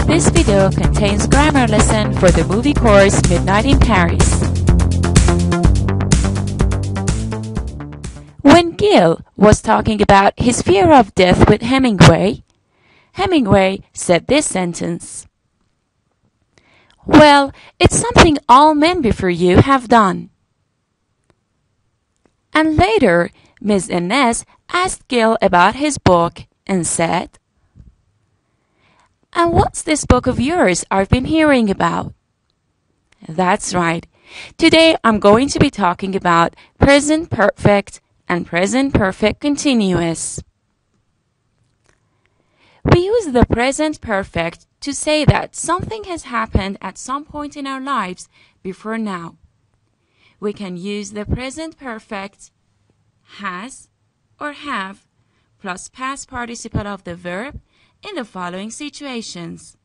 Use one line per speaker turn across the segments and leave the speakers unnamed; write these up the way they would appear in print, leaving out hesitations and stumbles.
This video contains grammar lesson for the movie course Midnight in Paris. When Gil was talking about his fear of death with Hemingway, Hemingway said this sentence: "Well, it's something all men before you have done." And later, Miss Inez asked Gil about his book and said, "And what's this book of yours I've been hearing about?" That's right. Today I'm going to be talking about present perfect and present perfect continuous. We use the present perfect to say that something has happened at some point in our lives before now. We can use the present perfect has or have plus past participle of the verb in the following situations.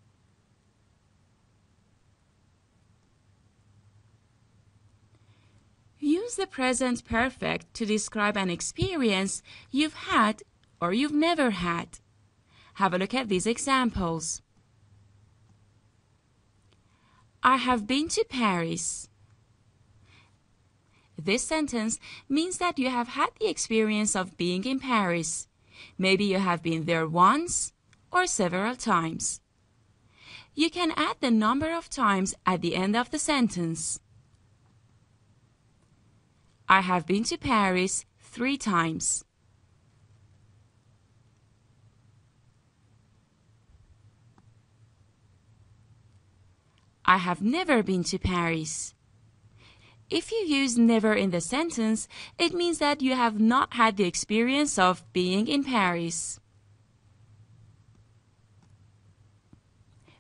Use the present perfect to describe an experience you've had or you've never had. Have a look at these examples. I have been to Paris. This sentence means that you have had the experience of being in Paris. Maybe you have been there once or several times. You can add the number of times at the end of the sentence. I have been to Paris 3 times. I have never been to Paris. If you use never in the sentence, it means that you have not had the experience of being in Paris.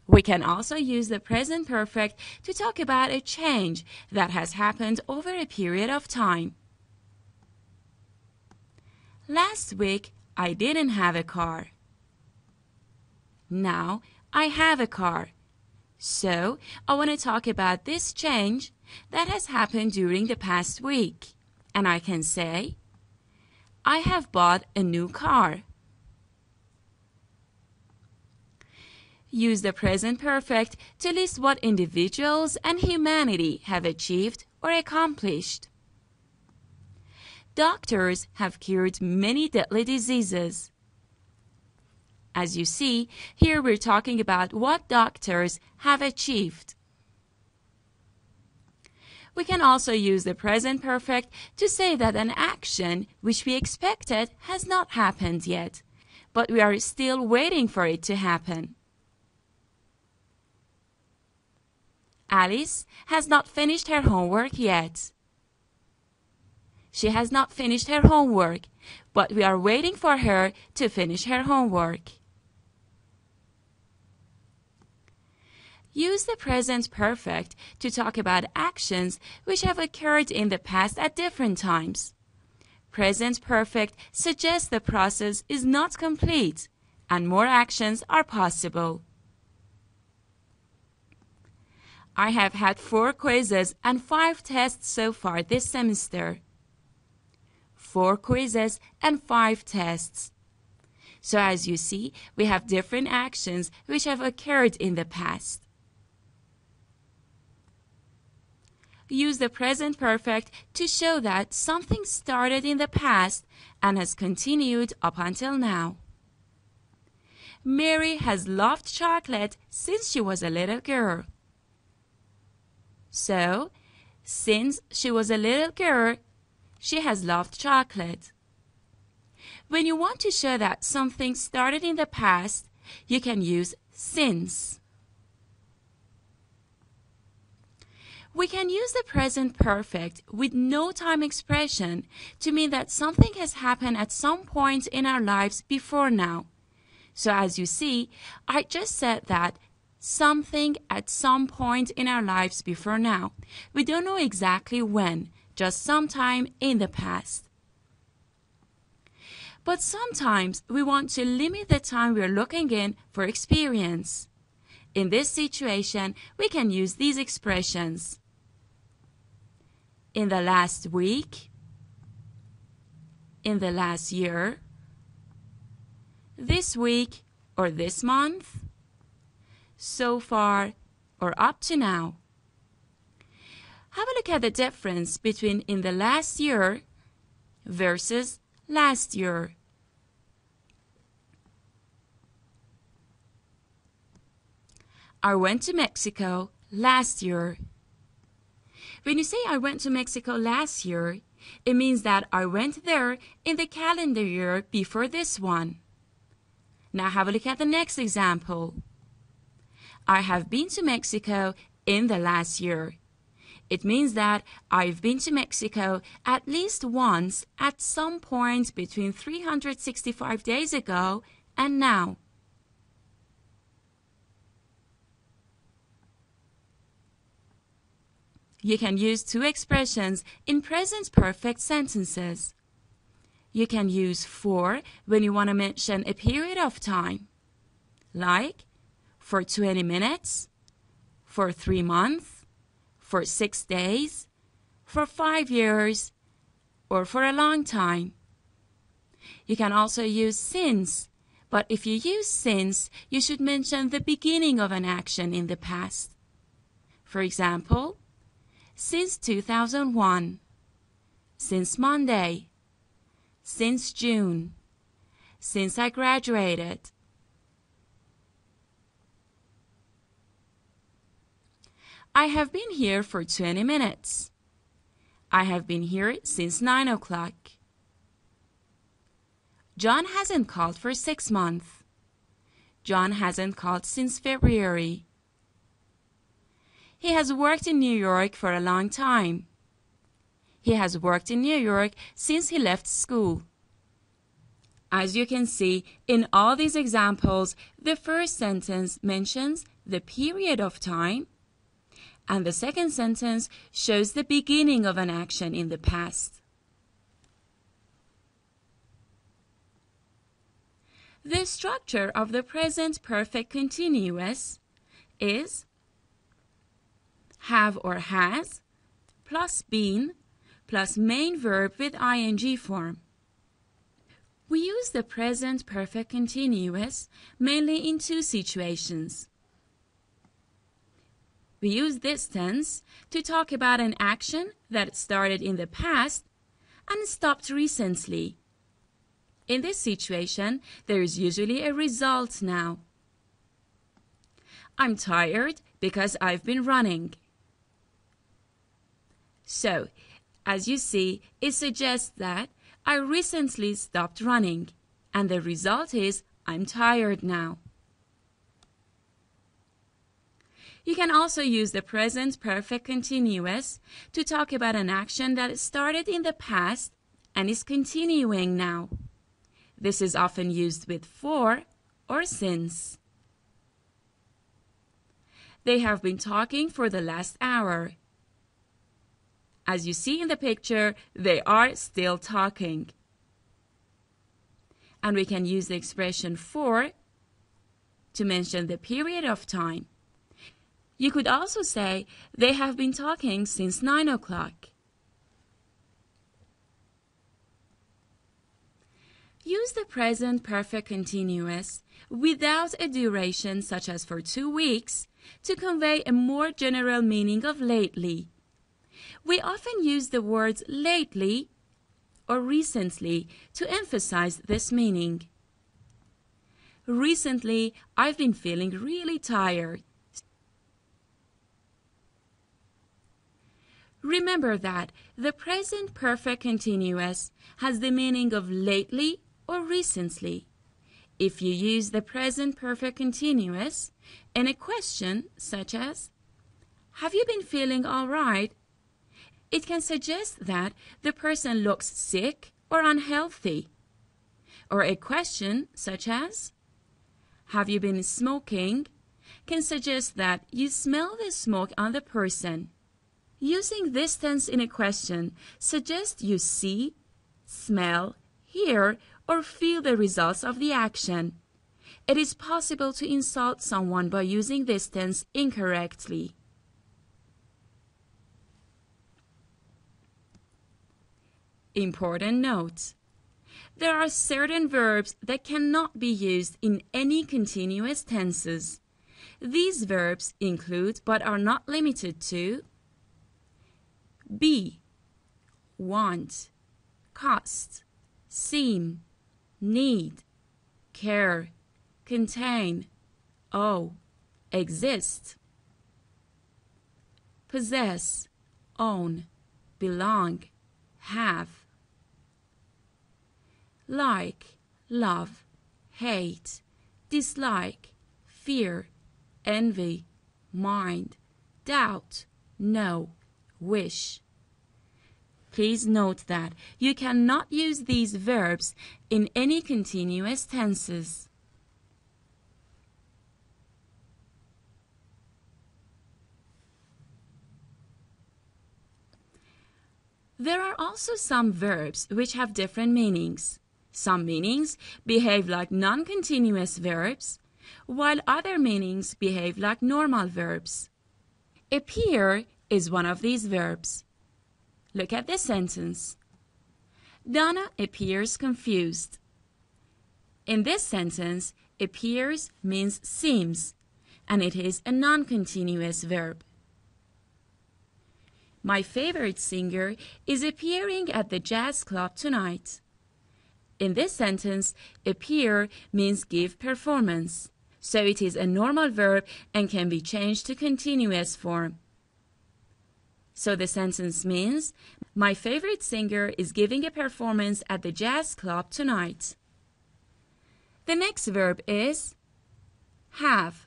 We can also use the present perfect to talk about a change that has happened over a period of time. Last week, I didn't have a car. Now, I have a car. So, I want to talk about this change that has happened during the past week. And I can say, I have bought a new car. Use the present perfect to list what individuals and humanity have achieved or accomplished. Doctors have cured many deadly diseases. As you see, here we're talking about what doctors have achieved. We can also use the present perfect to say that an action which we expected has not happened yet, but we are still waiting for it to happen. Alice has not finished her homework yet. She has not finished her homework, but we are waiting for her to finish her homework. Use the present perfect to talk about actions which have occurred in the past at different times. Present perfect suggests the process is not complete and more actions are possible. I have had 4 quizzes and 5 tests so far this semester. 4 quizzes and 5 tests. So as you see, we have different actions which have occurred in the past. Use the present perfect to show that something started in the past and has continued up until now. Mary has loved chocolate since she was a little girl. So, since she was a little girl, she has loved chocolate. When you want to show that something started in the past, you can use since. We can use the present perfect with no time expression to mean that something has happened at some point in our lives before now. So as you see, I just said that something at some point in our lives before now. We don't know exactly when, just sometime in the past. But sometimes we want to limit the time we're looking in for experience. In this situation, we can use these expressions. In the last week, in the last year, this week or this month, so far, or up to now. Have a look at the difference between in the last year versus last year. I went to Mexico last year. When you say I went to Mexico last year, it means that I went there in the calendar year before this one. Now have a look at the next example. I have been to Mexico in the last year. It means that I've been to Mexico at least once at some point between 365 days ago and now. You can use two expressions in present perfect sentences. You can use for when you want to mention a period of time, like for 20 minutes, for 3 months, for 6 days, for 5 years, or for a long time. You can also use since, but if you use since, you should mention the beginning of an action in the past. For example, since 2001, since Monday, since June, since I graduated. I have been here for 20 minutes. I have been here since 9 o'clock. John hasn't called for 6 months. John hasn't called since February. He has worked in New York for a long time. He has worked in New York since he left school. As you can see, in all these examples, the first sentence mentions the period of time, and the second sentence shows the beginning of an action in the past. The structure of the present perfect continuous is have or has plus been plus main verb with ing form. We use the present perfect continuous mainly in two situations. We use this tense to talk about an action that started in the past and stopped recently. In this situation, there is usually a result now. I'm tired because I've been running. So, as you see, it suggests that I recently stopped running, and the result is I'm tired now. You can also use the present perfect continuous to talk about an action that started in the past and is continuing now. This is often used with for or since. They have been talking for the last hour. As you see in the picture, they are still talking. And we can use the expression for to mention the period of time. You could also say, they have been talking since 9 o'clock. Use the present perfect continuous without a duration such as for 2 weeks to convey a more general meaning of lately. We often use the words lately or recently to emphasize this meaning. Recently, I've been feeling really tired. Remember that the present perfect continuous has the meaning of lately or recently. If you use the present perfect continuous in a question such as, have you been feeling all right? It can suggest that the person looks sick or unhealthy. Or a question such as, have you been smoking? Can suggest that you smell the smoke on the person. Using this tense in a question suggests you see, smell, hear, or feel the results of the action. It is possible to insult someone by using this tense incorrectly. Important note: there are certain verbs that cannot be used in any continuous tenses. These verbs include but are not limited to be, want, cost, seem, need, care, contain, owe, exist, possess, own, belong, have, like, love, hate, dislike, fear, envy, mind, doubt, know, wish. Please note that you cannot use these verbs in any continuous tenses. There are also some verbs which have different meanings. Some meanings behave like non-continuous verbs, while other meanings behave like normal verbs. Appear is one of these verbs. Look at this sentence. Donna appears confused. In this sentence, appears means seems, and it is a non-continuous verb. My favorite singer is appearing at the jazz club tonight. In this sentence, appear means give performance, so it is a normal verb and can be changed to continuous form. So the sentence means, my favorite singer is giving a performance at the jazz club tonight. The next verb is have.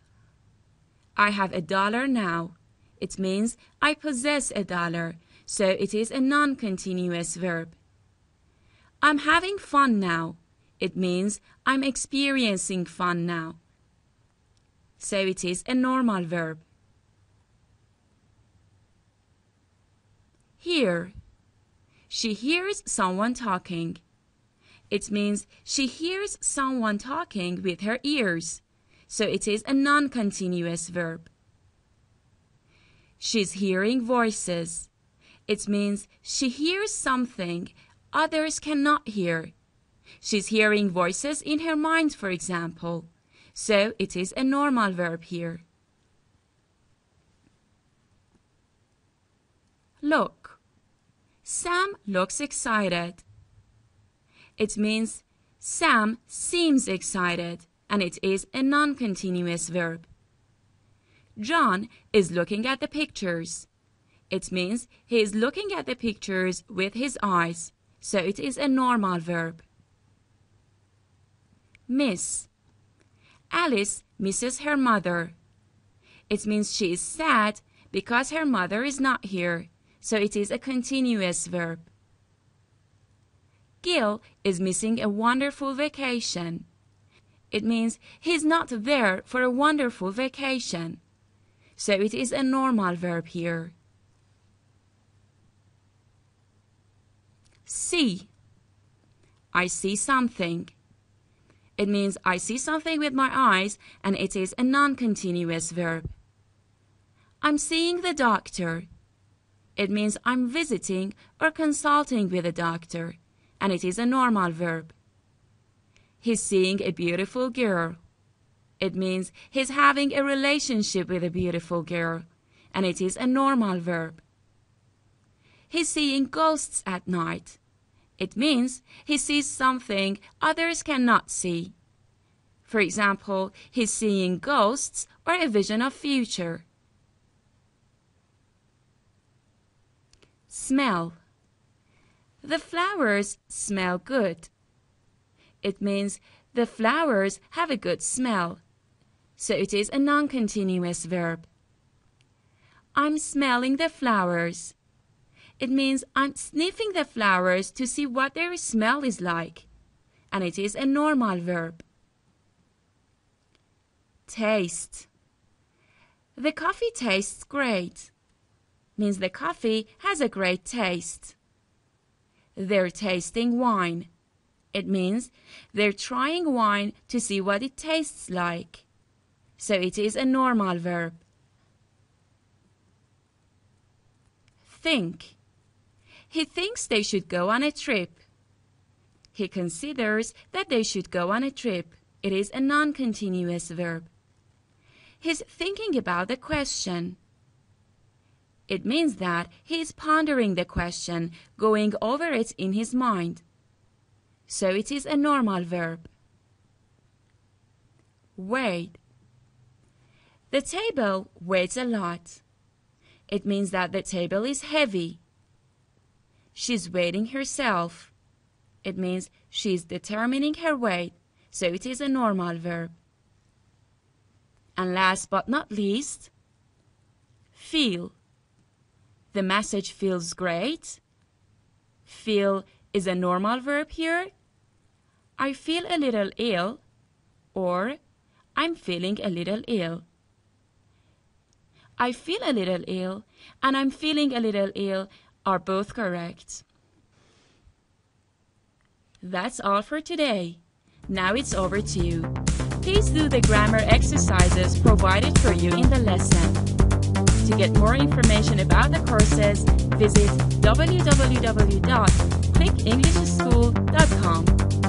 I have $1 now. It means I possess $1, so it is a non-continuous verb. I'm having fun now. It means I'm experiencing fun now. So it is a normal verb. Hear. She hears someone talking. It means she hears someone talking with her ears, so it is a non-continuous verb. She's hearing voices. It means she hears something others cannot hear. She's hearing voices in her mind, for example, so it is a normal verb here. Look. Sam looks excited. It means Sam seems excited, and it is a non-continuous verb. John is looking at the pictures. It means he is looking at the pictures with his eyes, so it is a normal verb. Miss. Alice misses her mother. It means she is sad because her mother is not here, so it is a continuous verb. Gil is missing a wonderful vacation. It means he's not there for a wonderful vacation, so it is a normal verb here. See. I see something. It means I see something with my eyes, and it is a non-continuous verb. I'm seeing the doctor. It means I'm visiting or consulting with a doctor, and it is a normal verb. He's seeing a beautiful girl. It means he's having a relationship with a beautiful girl, and it is a normal verb. He's seeing ghosts at night. It means he sees something others cannot see. For example, he's seeing ghosts or a vision of future. Smell. The flowers smell good. It means the flowers have a good smell, so it is a non-continuous verb. I'm smelling the flowers. It means I'm sniffing the flowers to see what their smell is like, and it is a normal verb. Taste. The coffee tastes great. Means the coffee has a great taste. They're tasting wine. It means they're trying wine to see what it tastes like, so it is a normal verb. Think. He thinks they should go on a trip. He considers that they should go on a trip. It is a non-continuous verb. He's thinking about the question. It means that he is pondering the question, going over it in his mind. So it is a normal verb. Weighed. The table weighs a lot. It means that the table is heavy. She's weighing herself. It means she's determining her weight, so it is a normal verb. And last but not least, feel. The message feels great. Feel is a normal verb here. I feel a little ill, or I'm feeling a little ill. I feel a little ill and I'm feeling a little ill are both correct. That's all for today. Now it's over to you. Please do the grammar exercises provided for you in the lesson. To get more information about the courses, visit www.clickenglishschool.com.